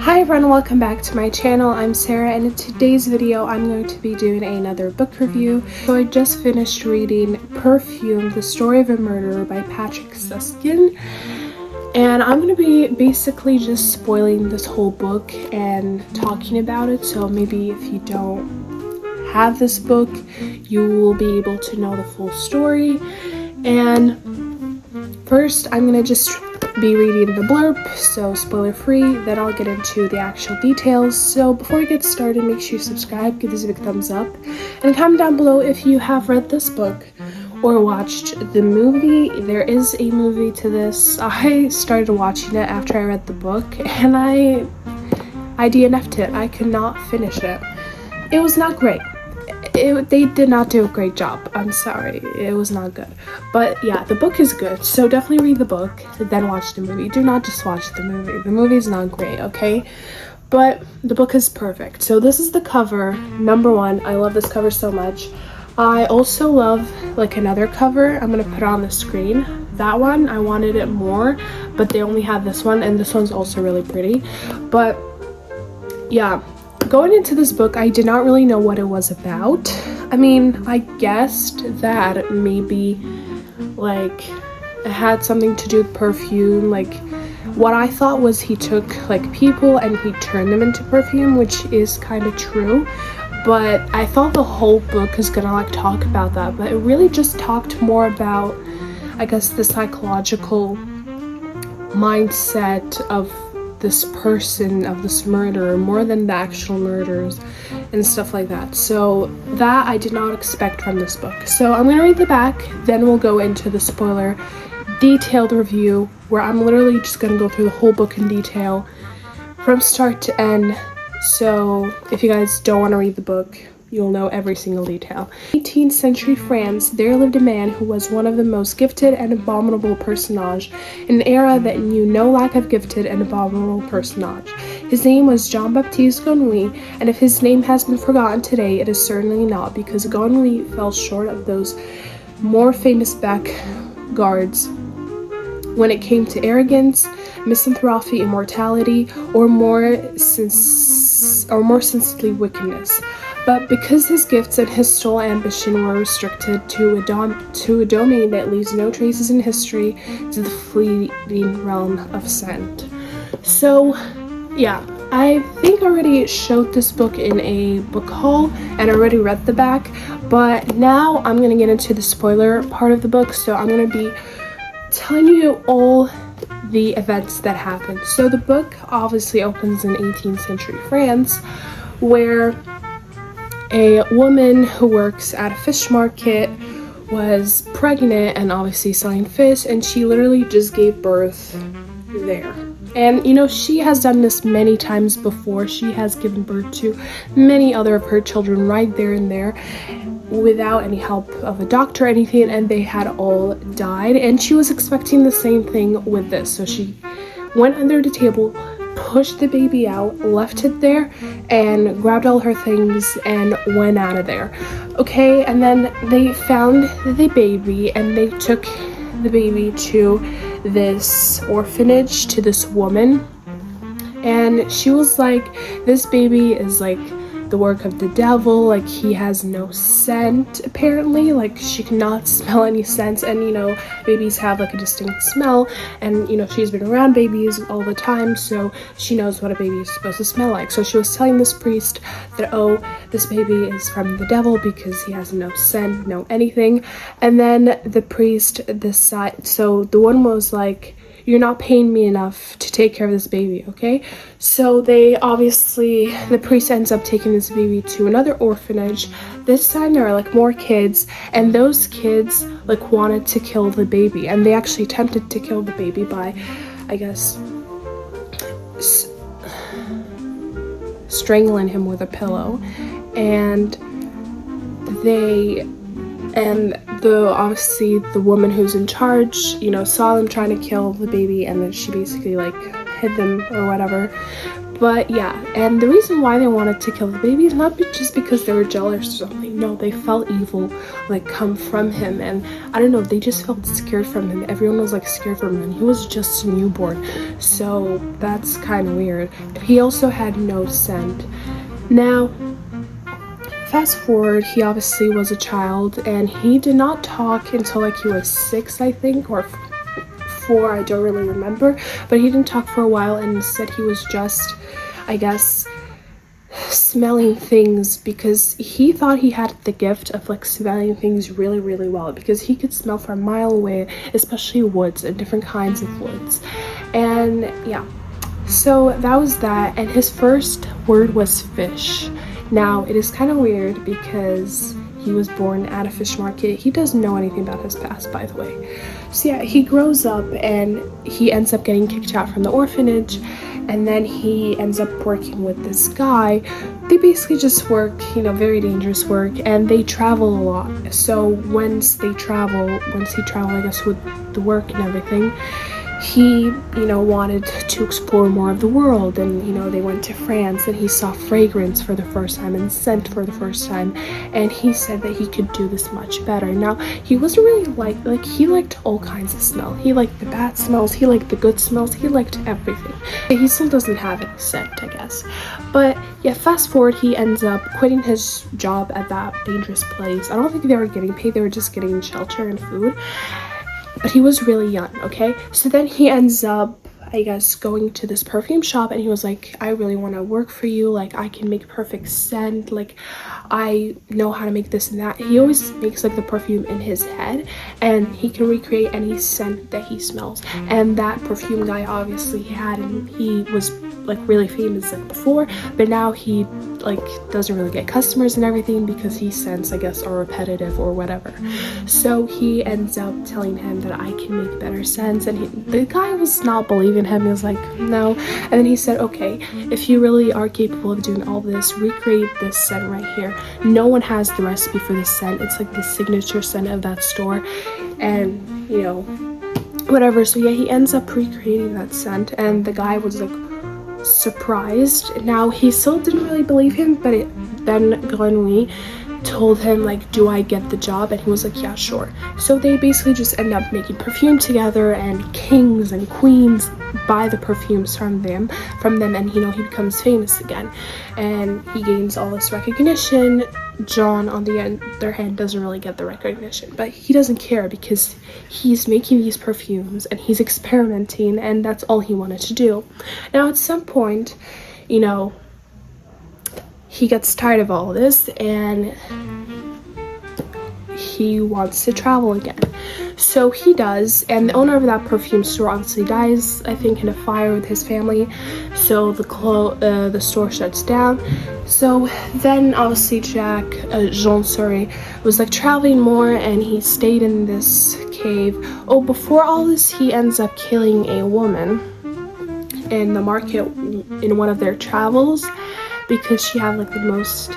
Hi everyone, welcome back to my channel. I'm Sarah, and in today's video I'm going to be doing another book review. So I just finished reading Perfume, The Story of a Murderer by Patrick Susskind, and I'm going to be basically just spoiling this whole book and talking about it, so maybe if you don't have this book you will be able to know the full story. And first I'm going to just be reading the blurb, so spoiler free, then I'll get into the actual details. So before we get started, make sure you subscribe, give this a big thumbs up, and comment down below if you have read this book or watched the movie. There is a movie to this. I started watching it after I read the book, and I DNF'd it. I could not finish it. It was not great. They did not do a great job. I'm sorry, it was not good. But yeah, the book is good, so definitely read the book, then watch the movie. Do not just watch the movie. The movie is not great, okay? But the book is perfect. So this is the cover, number one. I love this cover so much. I also love like another cover. I'm gonna put it on the screen. That one, I wanted it more, but they only had this one, and this one's also really pretty. But yeah, going into this book, I did not really know what it was about. I mean, I guessed that maybe like it had something to do with perfume. Like what I thought was he took like people and he turned them into perfume, which is kind of true. But I thought the whole book is gonna like talk about that, but it really just talked more about, I guess, the psychological mindset of this person, of this murderer, more than the actual murders and stuff like that. So that I did not expect from this book. So I'm gonna read the back, then we'll go into the spoiler detailed review, where I'm literally just gonna go through the whole book in detail from start to end. So if you guys don't want to read the book, you'll know every single detail. In 18th century France, there lived a man who was one of the most gifted and abominable personages in an era that knew no lack of gifted and abominable personage. His name was Jean-Baptiste Gonouille, and if his name has been forgotten today, it is certainly not, because Gonouille fell short of those more famous blackguards when it came to arrogance, misanthropy, immortality, or more sensibly wickedness. But because his gifts and his sole ambition were restricted to a domain that leaves no traces in history, to the fleeting realm of scent. So, yeah, I think I already showed this book in a book haul and already read the back, but now I'm going to get into the spoiler part of the book, so I'm going to be telling you all the events that happened. So the book obviously opens in 18th century France, where a woman who works at a fish market was pregnant and obviously selling fish, and she literally just gave birth there. And you know, she has done this many times before. She has given birth to many other of her children right there and there without any help of a doctor or anything, and they had all died, and she was expecting the same thing with this. So she went under the table, pushed the baby out, left it there, and grabbed all her things and went out of there. Okay, and then they found the baby, and they took the baby to this orphanage, to this woman, and she was like, this baby is like the work of the devil, like he has no scent apparently, like she cannot smell any scents, and you know, babies have like a distinct smell, and you know, she's been around babies all the time, so she knows what a baby is supposed to smell like. So she was telling this priest that, oh, this baby is from the devil because he has no scent, no anything. And then the priest decided, so the one was like, you're not paying me enough to take care of this baby, okay? So they obviously, the priest ends up taking this baby to another orphanage. This time there are like more kids, and those kids like wanted to kill the baby, and they actually attempted to kill the baby by, I guess, strangling him with a pillow. And obviously the woman who's in charge, you know, saw them trying to kill the baby, and then she basically like hid them or whatever. But yeah, and the reason why they wanted to kill the baby is not just because they were jealous or something. No, they felt evil like come from him, and I don't know, they just felt scared from him. Everyone was like scared from him. He was just a newborn, so that's kind of weird. He also had no scent. Now, fast forward, he obviously was a child, and he did not talk until like he was 6, I think, or 4, I don't really remember, but he didn't talk for a while, and said he was just, I guess, smelling things, because he thought he had the gift of like smelling things really, really well, because he could smell from a mile away, especially woods and different kinds of woods. And yeah, so that was that, and his first word was fish. Now, it is kind of weird because he was born at a fish market. He doesn't know anything about his past, by the way. So yeah, he grows up and he ends up getting kicked out from the orphanage, and then he ends up working with this guy. They basically just work, very dangerous work, and they travel a lot. So once he traveled, I guess, with the work and everything, he, wanted to explore more of the world, and, they went to France, and he saw fragrance for the first time and scent for the first time, and he said that he could do this much better. Now, he wasn't really he liked all kinds of smell. He liked the bad smells, he liked the good smells, he liked everything. He still doesn't have any scent, I guess. But yeah, fast forward, he ends up quitting his job at that dangerous place. I don't think they were getting paid, they were just getting shelter and food. But he was really young, okay? So then he ends up, I guess, going to this perfume shop, and he was like, I really want to work for you. Like, I can make perfect scent. Like, I know how to make this and that. He always makes like the perfume in his head, and he can recreate any scent that he smells. And that perfume guy obviously had, and he was like really famous like before, but now he like doesn't really get customers and everything because his scents, I guess, are repetitive or whatever. So he ends up telling him that I can make better scents, and the guy was not believing him. He was like, no. And then he said, okay, if you really are capable of doing all this, recreate this scent right here. No one has the recipe for this scent. It's like the signature scent of that store, and whatever. So yeah, he ends up recreating that scent, and the guy was like surprised. Now, he still didn't really believe him, but then Grenouille told him like, do I get the job? And he was like, yeah, sure. So they basically just end up making perfume together, and kings and queens buy the perfumes from them, and he becomes famous again, and he gains all this recognition. John, on the other hand, doesn't really get the recognition, but he doesn't care because he's making these perfumes and he's experimenting, and that's all he wanted to do. Now, at some point, he gets tired of all this, and he wants to travel again. So he does, and the owner of that perfume store obviously dies, I think, in a fire with his family. So the store shuts down. So then obviously Jean was like traveling more, and he stayed in this cave. Oh, before all this, he ends up killing a woman in the market in one of their travels because she had like the most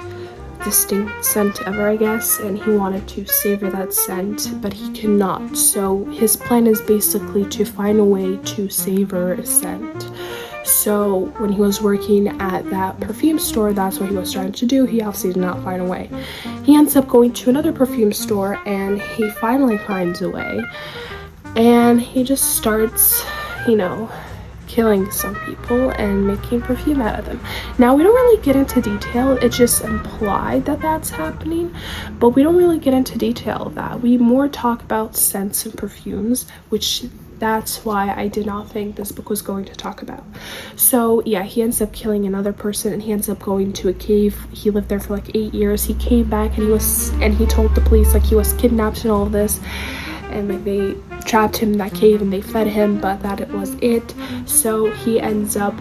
distinct scent ever, I guess, and he wanted to savor that scent, but he cannot. So his plan is basically to find a way to savor a scent. So when he was working at that perfume store, that's what he was trying to do. He obviously did not find a way. He ends up going to another perfume store, and he finally finds a way, and he just starts, killing some people and making perfume out of them. Now, we don't really get into detail. It's just implied that that's happening, but we don't really get into detail of that. We more talk about scents and perfumes, which that's why I did not think this book was going to talk about. So yeah, he ends up killing another person, and he ends up going to a cave. He lived there for like 8 years. He came back, and he told the police like he was kidnapped and all of this, and like they trapped him in that cave and they fed him, but that it was it. So he ends up,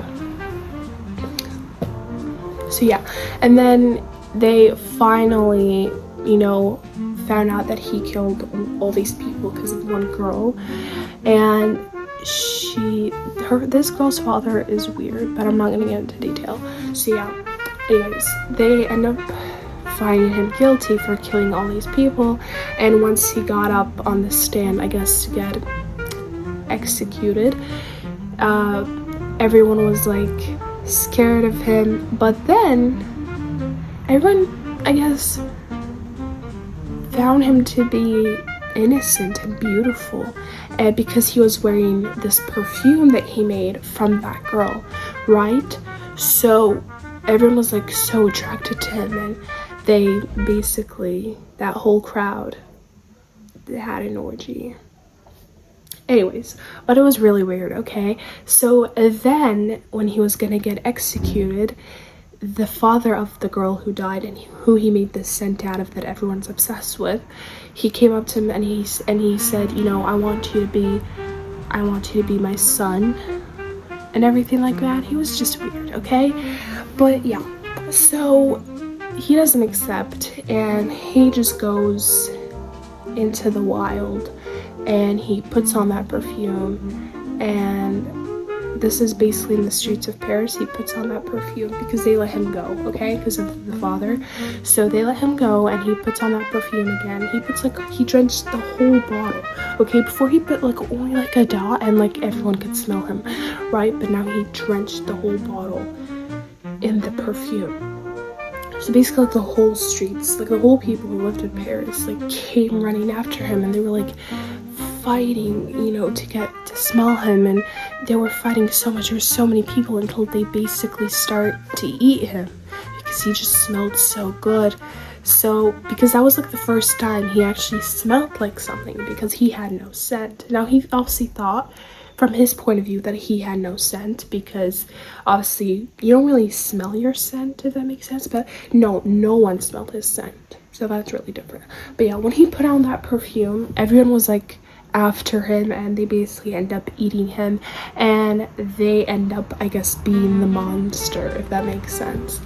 and then they finally found out that he killed all these people because of one girl, and this girl's father is weird, but I'm not gonna get into detail. So yeah, anyways, they end up finding him guilty for killing all these people, and once he got up on the stand, I guess, to get executed, everyone was like scared of him. But then everyone, I guess, found him to be innocent and beautiful, and because he was wearing this perfume that he made from that girl, right? So everyone was like so attracted to him, and they basically, that whole crowd, they had an orgy. Anyways, but it was really weird. Okay, so then when he was gonna get executed, the father of the girl who died and who he made this scent out of that everyone's obsessed with, he came up to him and he said, you know, I want you to be my son and everything like that. He was just weird. Okay, but yeah, so he doesn't accept, and he just goes into the wild and he puts on that perfume, and this is basically in the streets of Paris. He puts on that perfume because they let him go, okay, because of the father. So they let him go, and he puts on that perfume again. He drenched the whole bottle, okay, before he put like only like a dot and like everyone could smell him, right? But now he drenched the whole bottle in the perfume. So basically, like, the whole streets, like the whole people who lived in Paris, like came running after him, and they were like fighting, you know, to get to smell him, and they were fighting so much. There were so many people until they basically start to eat him because he just smelled so good. So because that was like the first time he actually smelled like something, because he had no scent. Now he obviously thought from his point of view that he had no scent, because obviously you don't really smell your scent, if that makes sense. But no one smelled his scent, so that's really different. But yeah, when he put on that perfume, everyone was like after him, and they basically end up eating him, and they end up, I guess, being the monster, if that makes sense.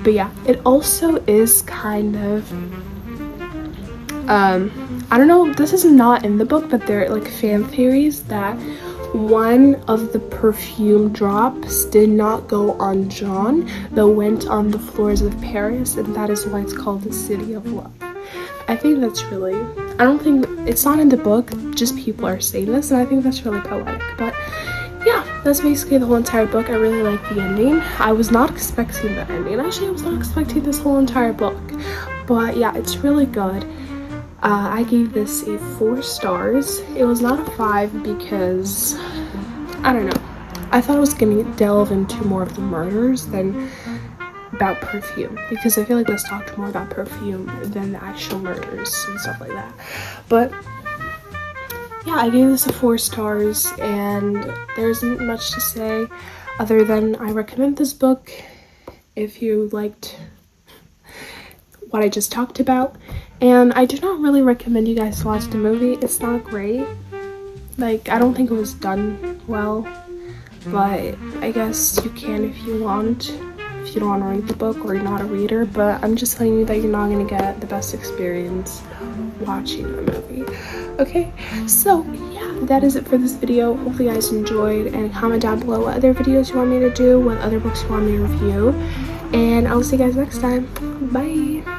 But yeah, it also is kind of I don't know, this is not in the book, but there are like fan theories that one of the perfume drops did not go on John, but went on the floors of Paris, and that is why it's called the City of Love. I think that's really, I don't think, it's not in the book, just people are saying this, and I think that's really poetic. But yeah, that's basically the whole entire book. I really like the ending. I was not expecting the ending. Actually, I was not expecting this whole entire book. But yeah, it's really good. I gave this a 4 stars. It was not a 5 because, I don't know, I thought I was gonna delve into more of the murders than about Perfume, because I feel like this talked more about Perfume than the actual murders and stuff like that. But yeah, I gave this a 4 stars, and there isn't much to say other than I recommend this book if you liked what I just talked about. And I do not really recommend you guys to watch the movie. It's not great. Like, I don't think it was done well, but I guess you can if you want, if you don't want to read the book or you're not a reader. But I'm just telling you that you're not going to get the best experience watching the movie. Okay, so yeah, that is it for this video. Hopefully you guys enjoyed, and comment down below what other videos you want me to do, what other books you want me to review, and I'll see you guys next time. Bye.